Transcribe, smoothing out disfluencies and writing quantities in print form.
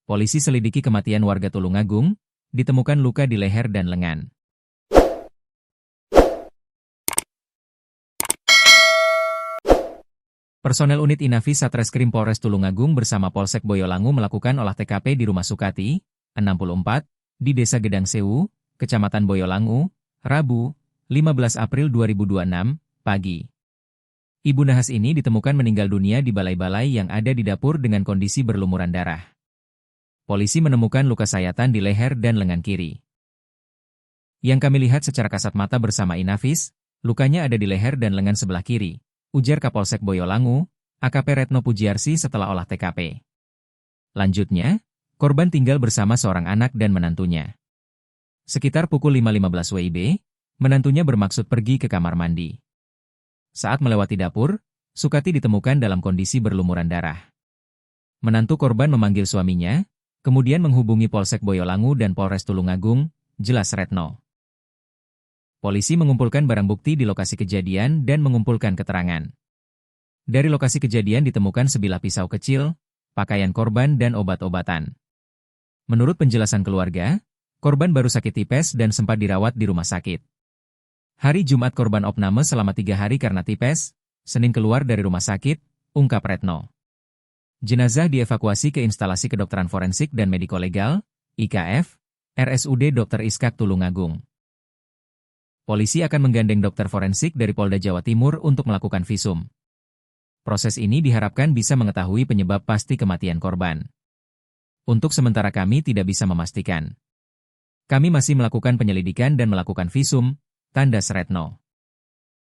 Polisi selidiki kematian warga Tulungagung, ditemukan luka di leher dan lengan. Personel unit Inafis Satreskrim Polres Tulungagung bersama Polsek Boyolangu melakukan olah TKP di rumah Sukati, 64, di Desa Gedang Sewu, Kecamatan Boyolangu, Rabu, 15 April 2026, pagi. Ibu nahas ini ditemukan meninggal dunia di balai-balai yang ada di dapur dengan kondisi berlumuran darah. Polisi menemukan luka sayatan di leher dan lengan kiri. Yang kami lihat secara kasat mata bersama Inafis, lukanya ada di leher dan lengan sebelah kiri, ujar Kapolsek Boyolangu, AKP Retno Pujiarsi setelah olah TKP. Lanjutnya, korban tinggal bersama seorang anak dan menantunya. Sekitar pukul 5.15 WIB, menantunya bermaksud pergi ke kamar mandi. Saat melewati dapur, Sukati ditemukan dalam kondisi berlumuran darah. Menantu korban memanggil suaminya, kemudian menghubungi Polsek Boyolangu dan Polres Tulungagung, jelas Retno. Polisi mengumpulkan barang bukti di lokasi kejadian dan mengumpulkan keterangan. Dari lokasi kejadian ditemukan sebilah pisau kecil, pakaian korban dan obat-obatan. Menurut penjelasan keluarga, korban baru sakit tipes dan sempat dirawat di rumah sakit. Hari Jumat korban opname selama 3 hari karena tipes, Senin keluar dari rumah sakit, ungkap Retno. Jenazah dievakuasi ke instalasi kedokteran forensik dan mediko-legal, IKF, RSUD Dr. Iskak Tulungagung. Polisi akan menggandeng dokter forensik dari Polda Jawa Timur untuk melakukan visum. Proses ini diharapkan bisa mengetahui penyebab pasti kematian korban. Untuk sementara kami tidak bisa memastikan. Kami masih melakukan penyelidikan dan melakukan visum, tanda Retno.